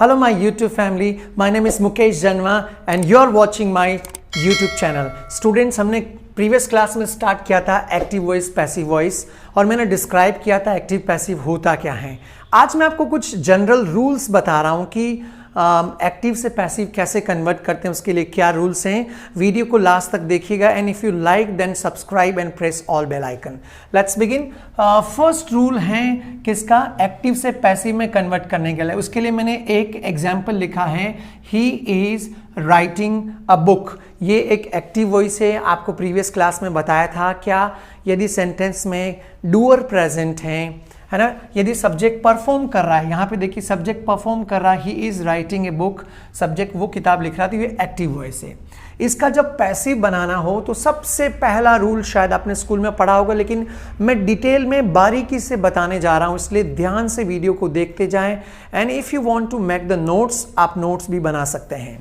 Hello my YouTube family, my name is Mukesh Janwa and you are watching my YouTube channel. Students, हमने previous class में start किया था active voice passive voice और मैंने describe किया था active passive होता क्या है। आज मैं आपको कुछ जनरल रूल्स बता रहा हूँ कि एक्टिव से पैसिव कैसे कन्वर्ट करते हैं, उसके लिए क्या रूल्स हैं। वीडियो को लास्ट तक देखिएगा and if you like then subscribe and press all bell icon. Let's begin. First rule है किसका, एक्टिव से पैसिव में कन्वर्ट करने के लिए। उसके लिए मैंने एक एग्जाम्पल लिखा है, he is writing a book. ये एक एक्टिव वॉइस है, आपको प्रीवियस क्लास में बताया था। क्या यदि सेंटेंस में डूअर प्रेजेंट है ना, यदि सब्जेक्ट परफॉर्म कर रहा है, यहाँ पे देखिए सब्जेक्ट परफॉर्म कर रहा है, he is writing a book, subject वो किताब लिख रहा था, ये एक्टिव वॉइस है। इसका जब पैसिव बनाना हो तो सबसे पहला रूल शायद आपने स्कूल में पढ़ा होगा, लेकिन मैं डिटेल में बारीकी से बताने जा रहा हूँ, इसलिए ध्यान से वीडियो को देखते जाएं and if you want to make the notes, आप नोट्स भी बना सकते हैं।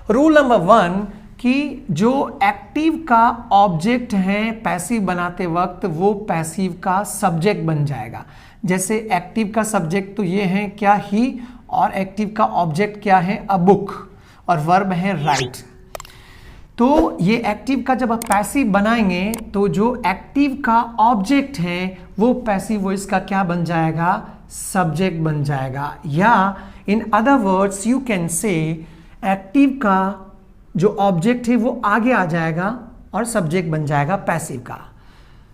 रूल नंबर 1 कि जो एक्टिव का ऑब्जेक्ट है पैसिव बनाते वक्त वो पैसिव का सब्जेक्ट बन जाएगा। जैसे एक्टिव का सब्जेक्ट तो ये है क्या, ही, और एक्टिव का ऑब्जेक्ट क्या है, अ बुक, और वर्ब है राइट। तो ये एक्टिव का जब आप पैसिव बनाएंगे तो जो एक्टिव का ऑब्जेक्ट है वो पैसिव वॉइस का क्या बन जाएगा, सब्जेक्ट बन जाएगा। या in other words you can say active का जो ऑब्जेक्ट है वो आगे आ जाएगा और सब्जेक्ट बन जाएगा पैसिव का,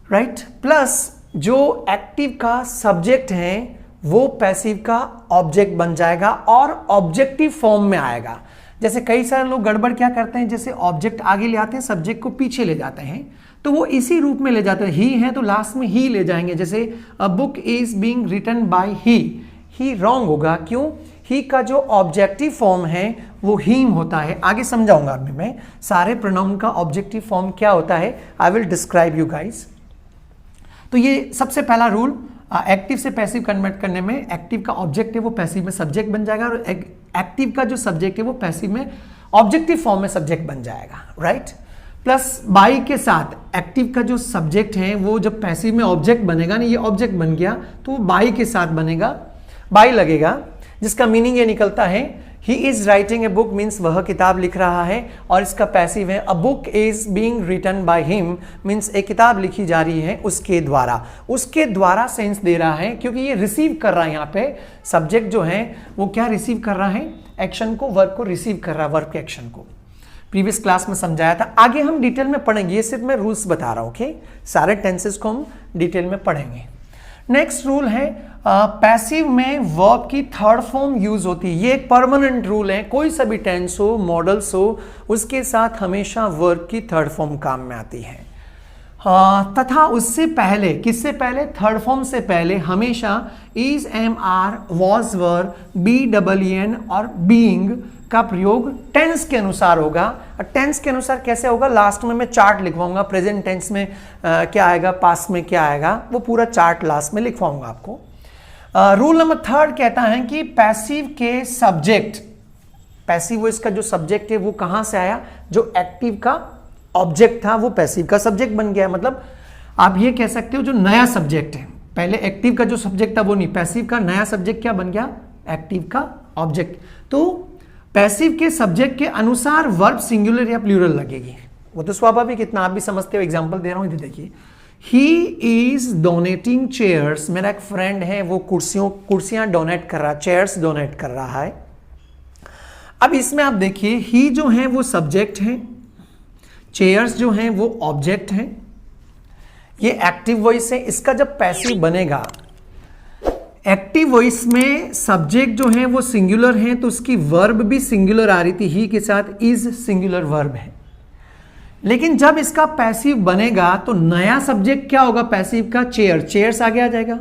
राइट। प्लस जो एक्टिव का सब्जेक्ट है वो पैसिव का ऑब्जेक्ट बन जाएगा और ऑब्जेक्टिव फॉर्म में आएगा। जैसे कई सारे लोग गड़बड़ क्या करते हैं, जैसे ऑब्जेक्ट आगे ले आते हैं, सब्जेक्ट को पीछे ले जाते हैं, तो वो इसी रूप में ले जाते हैं। ही है तो लास्ट में ही ले जाएंगे, जैसे a book is being written by he wrong होगा। क्यों? ही का जो ऑब्जेक्टिव फॉर्म है वो हीम होता है। आगे समझाऊंगा अभी मैं सारे प्रोनाउन का ऑब्जेक्टिव फॉर्म क्या होता है, I will describe you guys. तो ये सबसे पहला रूल, एक्टिव से पैसिव कन्वर्ट करने में एक्टिव का ऑब्जेक्ट है वो पैसिव में सब्जेक्ट बन जाएगा और एक्टिव का जो सब्जेक्ट है वो पैसिव में ऑब्जेक्टिव फॉर्म में सब्जेक्ट बन जाएगा, राइट। प्लस बाई के साथ एक्टिव का जो सब्जेक्ट है वो जब पैसिव में ऑब्जेक्ट बनेगा ना, ये ऑब्जेक्ट बन गया तो वो बाई के साथ बनेगा, बाई लगेगा, जिसका मीनिंग ये निकलता है he is writing a book means वह किताब लिख रहा है, और इसका पैसिव है a book is being written by him means एक किताब लिखी जा रही है उसके द्वारा सेंस दे रहा है, क्योंकि ये रिसीव कर रहा है। यहाँ पे सब्जेक्ट जो है वो क्या रिसीव कर रहा है, एक्शन को, वर्ब को रिसीव कर रहा है, वर्ब के एक्शन को। प्रीवियस क्लास में समझाया था, आगे हम डिटेल में पढ़ेंगे, ये सिर्फ मैं रूल्स बता रहा हूँ, ओके। सारे टेंसेस को हम डिटेल में पढ़ेंगे। नेक्स्ट रूल है पैसिव में वर्ब की थर्ड फॉर्म यूज होती है। ये एक परमानेंट रूल है, कोई सा भी टेंस हो, मॉडल्स हो, उसके साथ हमेशा वर्ब की थर्ड फॉर्म काम में आती है। तथा उससे पहले, किससे पहले, थर्ड फॉर्म से पहले हमेशा is, am, are, was, were, be, double n और बीइंग का प्रयोग टेंस के अनुसार होगा। टेंस के अनुसार कैसे होगा, लास्ट में मैं चार्ट लिखवाऊंगा, प्रेजेंट टेंस में क्या आएगा, पास्ट में क्या आएगा, वो पूरा चार्ट लास्ट में लिखवाऊंगा आपको। रूल नंबर 3 कहता है कि पैसिव के सब्जेक्ट, पैसिव वॉइस का जो सब्जेक्ट है वो कहां से आया, जो एक्टिव का ऑब्जेक्ट था वो पैसिव का सब्जेक्ट बन गया। मतलब आप ये कह सकते हो जो नया सब्जेक्ट है, पहले एक्टिव का जो सब्जेक्ट था वो नहीं, पैसिव का नया सब्जेक्ट क्या बन गया, एक्टिव का ऑब्जेक्ट। तो पैसिव के सब्जेक्ट के अनुसार वर्ब सिंगुलर या प्लूरल लगेगी, वो तो स्वाभाविक, इतना आप भी समझते हो। एग्जांपल दे रहा हूं, इधर देखिए, ही इज डोनेटिंग चेयर्स, मेरा एक फ्रेंड है वो कुर्सियां डोनेट कर रहा है, चेयर्स डोनेट कर रहा है। अब इसमें आप देखिए, ही जो है वो सब्जेक्ट है, चेयर्स जो हैं वो ऑब्जेक्ट हैं, ये एक्टिव वॉइस है। इसका जब पैसिव बनेगा, एक्टिव वॉइस में सब्जेक्ट जो है वो सिंगुलर है तो उसकी वर्ब भी सिंगुलर आ रही थी, ही के साथ इज सिंगुलर वर्ब है। लेकिन जब इसका पैसिव बनेगा तो नया सब्जेक्ट क्या होगा पैसिव का, चेयर, चेयर्स आगे आ जाएगा,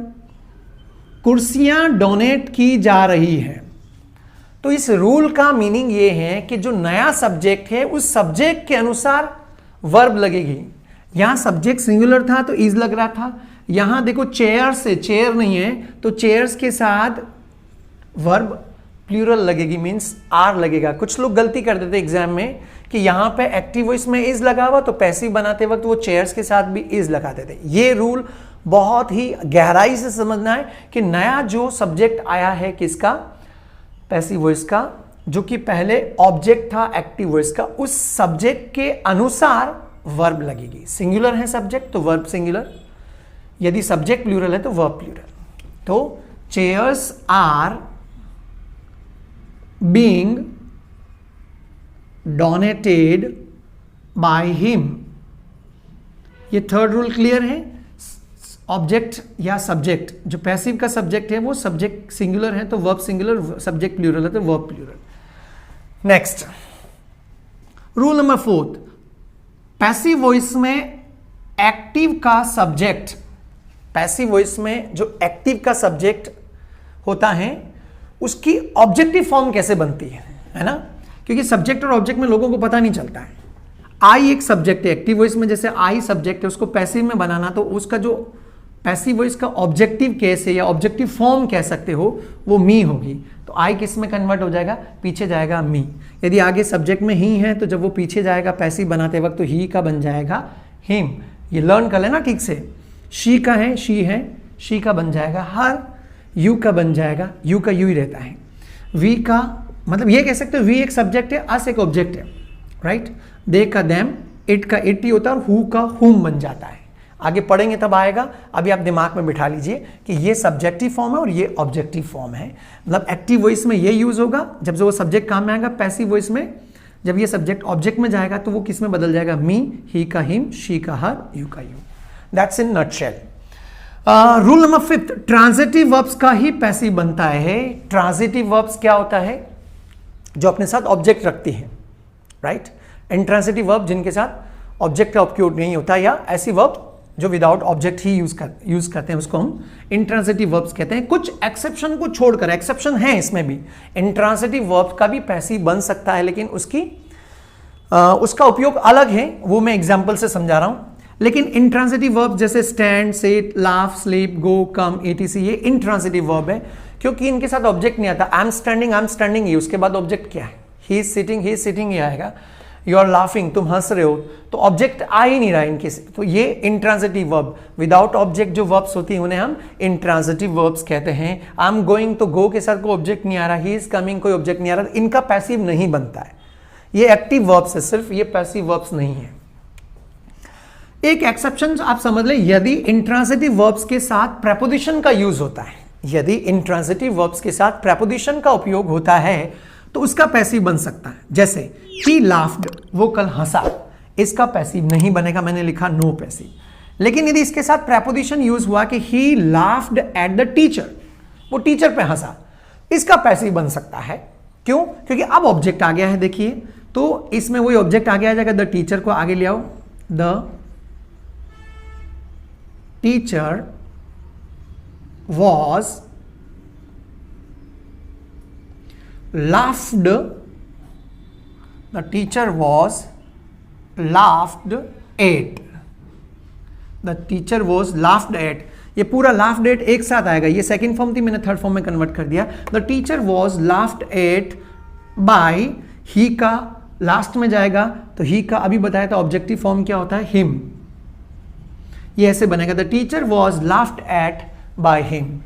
कुर्सियां डोनेट की जा रही है। तो इस रूल का मीनिंग ये है कि जो नया सब्जेक्ट है उस सब्जेक्ट के अनुसार वर्ब लगेगी। यहां सब्जेक्ट सिंगुलर था तो इज लग रहा था, यहां देखो चेयर से, चेयर नहीं है तो चेयर्स के साथ वर्ब प्लूरल लगेगी, मींस आर लगेगा। कुछ लोग गलती कर देते एग्जाम में कि यहां पे एक्टिव वॉइस में इज लगा हुआ तो पैसिव बनाते वक्त वो चेयर्स के साथ भी इज लगाते थे। ये रूल बहुत ही गहराई से समझना है कि नया जो सब्जेक्ट आया है किसका, पैसिव वॉइस का, जो कि पहले ऑब्जेक्ट था एक्टिव वॉइस का, उस सब्जेक्ट के अनुसार वर्ब लगेगी। सिंगुलर है सब्जेक्ट तो वर्ब सिंगुलर, यदि सब्जेक्ट प्लूरल है तो वर्ब प्लूरल। तो chairs are being donated by him. ये थर्ड रूल क्लियर है। ऑब्जेक्ट या सब्जेक्ट, जो पैसिव का सब्जेक्ट है वो सब्जेक्ट सिंगुलर है तो वर्ब सिंगुलर, सब्जेक्ट प्लूरल है तो verb plural. Next rule number 4, passive voice में एक्टिव का सब्जेक्ट, पैसिव वॉइस में जो एक्टिव का सब्जेक्ट होता है उसकी ऑब्जेक्टिव फॉर्म कैसे बनती है ना, क्योंकि सब्जेक्ट और ऑब्जेक्ट में लोगों को पता नहीं चलता है। आई एक सब्जेक्ट है एक्टिव वॉइस में, जैसे आई सब्जेक्ट है, उसको पैसिव में बनाना तो उसका जो पैसिव वॉइस का ऑब्जेक्टिव केस है या ऑब्जेक्टिव फॉर्म कह सकते हो वो मी होगी। तो आई किस में कन्वर्ट हो जाएगा, पीछे जाएगा मी। यदि आगे सब्जेक्ट में ही है तो जब वो पीछे जाएगा पैसिव बनाते वक्त तो ही का बन जाएगा हिम। ये लर्न कर लेना ठीक से। शी का है, शी है, शी का बन जाएगा हर, यू का बन जाएगा, यू का यू ही रहता है। वी का मतलब ये कह सकते हो वी एक सब्जेक्ट है, अस एक ऑब्जेक्ट है, राइट। दे का देम, इट का इट ही होता है और हु का हुम बन जाता है। आगे पढ़ेंगे तब आएगा, अभी आप दिमाग में बिठा लीजिए कि ये सब्जेक्टिव फॉर्म है और ये ऑब्जेक्टिव फॉर्म है। मतलब एक्टिव वॉइस में ये यूज होगा जब वो सब्जेक्ट काम में आएगा, पैसिव वॉइस में जब ये सब्जेक्ट ऑब्जेक्ट में जाएगा तो वो किस में बदल जाएगा, मी, ही का हिम, शी का हर, यू का you. That's in nutshell. Rule number 5, transitive verbs का ही पैसिव बनता है। ट्रांजिटिव वर्ब्स क्या होता है, जो अपने साथ ऑब्जेक्ट रखती है, राइट। इंट्रांजिटिव वर्ब जिनके साथ ऑब्जेक्ट का उपयोग नहीं होता, या ऐसी वर्ब जो विदाउट ऑब्जेक्ट ही यूज करते हैं, उसको हम इंट्रांजिटिव वर्ब्स कहते हैं। कुछ एक्सेप्शन को छोड़कर, एक्सेप्शन है इसमें भी, इंट्रांजिटिव वर्ब का भी पैसिव बन सकता है, लेकिन उसका उपयोग अलग है, वो मैं एग्जांपल से समझा रहा हूं। लेकिन इंट्रांजिटिव वर्ब जैसे स्टैंड, सिट, लाफ, स्लीप, गो, कम, etc, ये इंट्रांजिटिव वर्ब है क्योंकि इनके साथ ऑब्जेक्ट नहीं आता। आई एम स्टैंडिंग, ये उसके बाद ऑब्जेक्ट क्या है, ही इज सिटिंग ही आएगा। यू आर लाफिंग, तुम हंस रहे हो, तो ऑब्जेक्ट आ ही नहीं रहा इनके से, तो ये इंट्रांजिटिव वर्ब, विदाउट ऑब्जेक्ट जो वर्ब्स होती हैं उन्हें हम इंट्रांजिटिव वर्ब्स कहते हैं। आई एम गोइंग, तो गो के साथ कोई ऑब्जेक्ट नहीं आ रहा, ही इज कमिंग, कोई ऑब्जेक्ट नहीं आ रहा, इनका पैसिव नहीं बनता है। ये एक्टिव वर्ब्स है सिर्फ, ये पैसिव वर्ब्स नहीं है। एक एक्सेप्शन आप समझ लें, यदि इंट्रांजिटिव वर्ब्स के साथ प्रेपोजिशन का यूज होता है, यदि इंट्रांजिटिव वर्ब्स के साथ प्रेपोजिशन का उपयोग होता है तो उसका पैसिव बन सकता है। जैसे ही लाफ्ड, वो कल हंसा, इसका पैसिव नहीं बनेगा, मैंने लिखा नो पैसिव। लेकिन यदि इसके साथ प्रेपोजिशन यूज हुआ कि ही लाफ्ड एट द टीचर, वो टीचर पे हंसा, इसका पैसिव बन सकता है। क्यों? क्योंकि अब ऑब्जेक्ट आ गया है, देखिए, तो इसमें वही ऑब्जेक्ट आगे आ जाएगा, द टीचर को आगे ले आओ, the teacher was laughed, the teacher was laughed at, the teacher was laughed at, ये पूरा laughed at एक साथ आएगा, ये सेकंड फॉर्म थी, मैंने थर्ड फॉर्म में कन्वर्ट कर दिया। the teacher was laughed at by, he का लास्ट में जाएगा तो he का अभी बताया था ऑब्जेक्टिव फॉर्म क्या होता है, him, ये ऐसे बनेगा, the teacher was laughed eight by him.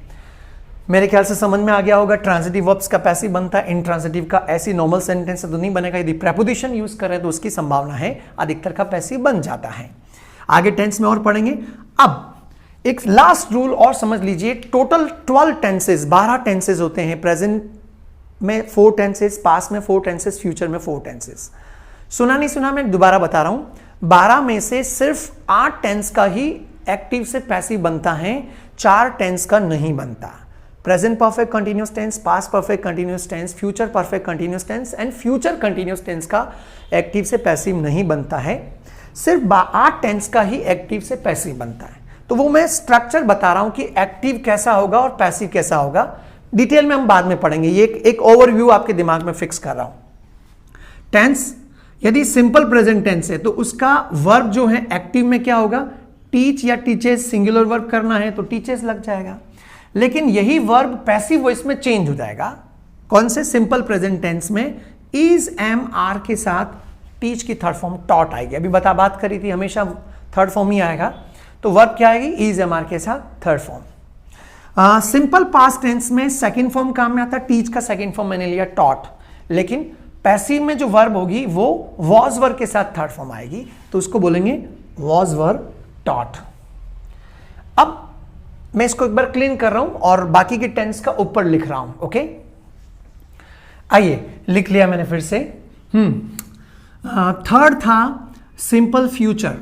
मेरे ख्याल से समझ में आ गया होगा। ट्रांजिटिव वर्ब्स का पैसिव बनता है, इंट्रांजिटिव का ऐसी नॉर्मल सेंटेंस से तो नहीं बनेगा, यदि प्रेपोजिशन यूज करें तो उसकी संभावना है अधिकतर का पैसिव बन जाता है। आगे टेंस में और पढ़ेंगे। अब एक लास्ट रूल और समझ लीजिए, टोटल 12 टेंसेज, 12 टेंसेज होते हैं। प्रेजेंट में 4 टेंसेज, पास्ट में 4 टेंसेज, फ्यूचर में 4 टेंसेज। सुना नहीं सुना, मैं दोबारा बता रहा हूं, 12 में से सिर्फ 8 टेंस का ही एक्टिव से पैसिव बनता है, 4 टेंस का नहीं बनता। Present perfect continuous tense, past perfect continuous tense, future perfect continuous tense and future continuous tense का एक्टिव से पैसिव नहीं बनता है। सिर्फ 8 टेंस का ही एक्टिव से पैसिव बनता है। तो वो मैं स्ट्रक्चर बता रहा हूं कि एक्टिव कैसा होगा और पैसिव कैसा होगा, डिटेल में हम बाद में पढ़ेंगे। ये एक ओवरव्यू आपके दिमाग में फिक्स कर रहा हूं। टेंस, यदि सिंपल प्रेजेंट टेंस है तो उसका वर्ब जो है एक्टिव में क्या होगा, टीच या टीचेस, सिंगुलर वर्ब करना है तो टीचेस लग जाएगा। लेकिन यही वर्ब पैसिव वॉइस में चेंज हो जाएगा। कौन से? सिंपल प्रेजेंट टेंस में इज, एम, आर के साथ टीच की थर्ड फॉर्म टॉट आएगी। अभी बात करी थी, हमेशा थर्ड फॉर्म ही आएगा। तो वर्ब क्या आएगी? इज, एम, आर के साथ third form. Simple past tense में सेकंड फॉर्म काम में आता है, टीच का सेकंड फॉर्म मैंने लिया टॉट, लेकिन पैसिव में जो वर्ब होगी वो वॉज वर्ब के साथ थर्ड फॉर्म आएगी, तो उसको बोलेंगे वॉज वर्ब टॉट। अब मैं इसको एक बार क्लीन कर रहा हूं और बाकी के टेंस का ऊपर लिख रहा हूं। ओके, आइए लिख लिया मैंने फिर से। थर्ड था सिंपल फ्यूचर।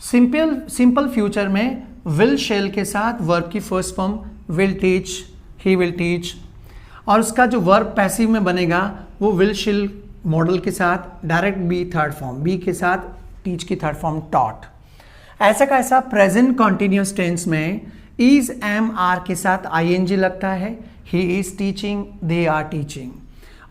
सिंपल फ्यूचर में विल शेल के साथ वर्ब की first form will teach, he will teach, और उसका जो वर्ब पैसिव में बनेगा वो विल शेल मॉडल के साथ direct be third form, be के साथ टीच की थर्ड फॉर्म टॉट। ऐसा का ऐसा प्रेजेंट कॉन्टिन्यूस टेंस में इज एम आर के साथ आईएनजी लगता है, he is teaching, they are teaching,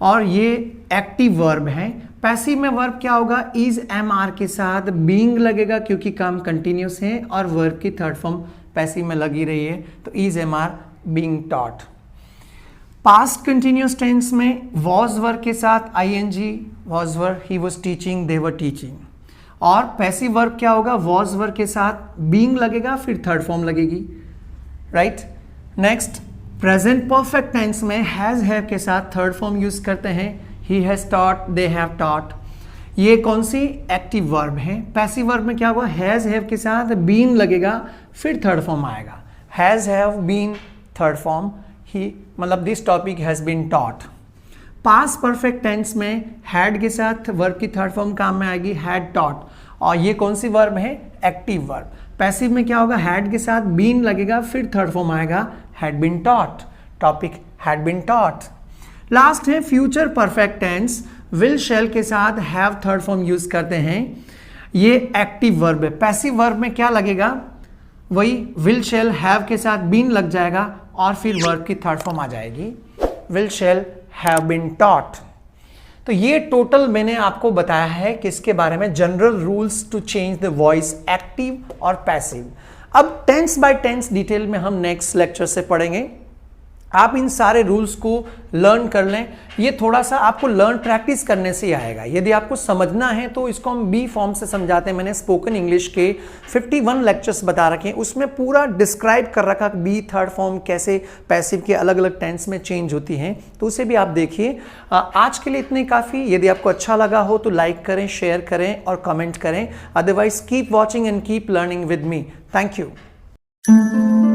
और ये एक्टिव वर्ब है। पैसिव में वर्ब क्या होगा, इज एम आर के साथ बीइंग लगेगा क्योंकि काम कंटिन्यूस है और वर्ब की थर्ड फॉर्म पैसिव में लगी रही है, तो is am are being taught. Past continuous tense में वॉज वर्ब के साथ I N G, was verb, he was teaching, they were teaching, और पैसिव वर्ब क्या होगा, वॉज वर्ब के साथ बीइंग लगेगा फिर थर्ड फॉर्म लगेगी, right. Next present perfect tense में हैज हैव के साथ थर्ड फॉर्म यूज करते हैं, he has taught, they have taught. ये कौन सी एक्टिव वर्ब है। पैसिव वर्ब में क्या होगा, हैज हैव के साथ बीन लगेगा फिर थर्ड फॉर्म आएगा, has have been third form, ही मतलब this topic has been taught. Past perfect tense में हैड के साथ वर्ब की थर्ड फॉर्म काम में आएगी, हैड टॉट, और ये कौन सी वर्ब है, एक्टिव वर्ब। पैसिव में क्या होगा, हैड के साथ बीन लगेगा फिर थर्ड फॉर्म आएगा, had been taught, topic had been taught. Last है future perfect tense, will shall के साथ हैव थर्ड फॉर्म यूज करते हैं, ये एक्टिव वर्ब है। पैसिव वर्ब में क्या लगेगा, वही विल शैल हैव के साथ बीन लग जाएगा और फिर वर्ब की थर्ड फॉर्म आ जाएगी, will shall have been taught. तो ये टोटल मैंने आपको बताया है किसके बारे में, general rules to change the voice active और पैसिव। अब टेंस बाय टेंस डिटेल में हम नेक्स्ट लेक्चर से पढ़ेंगे। आप इन सारे रूल्स को लर्न कर लें, ये थोड़ा सा आपको लर्न प्रैक्टिस करने से ही आएगा। यदि आपको समझना है तो इसको हम बी फॉर्म से समझाते हैं। मैंने स्पोकन इंग्लिश के 51 लेक्चर्स बता रखे हैं, उसमें पूरा डिस्क्राइब कर रखा बी थर्ड फॉर्म कैसे पैसिव के अलग अलग टेंस में चेंज होती हैं, तो उसे भी आप देखिए। आज के लिए इतने काफ़ी। यदि आपको अच्छा लगा हो तो लाइक करें, शेयर करें और कमेंट करें। Otherwise keep watching and keep learning with me. Thank you.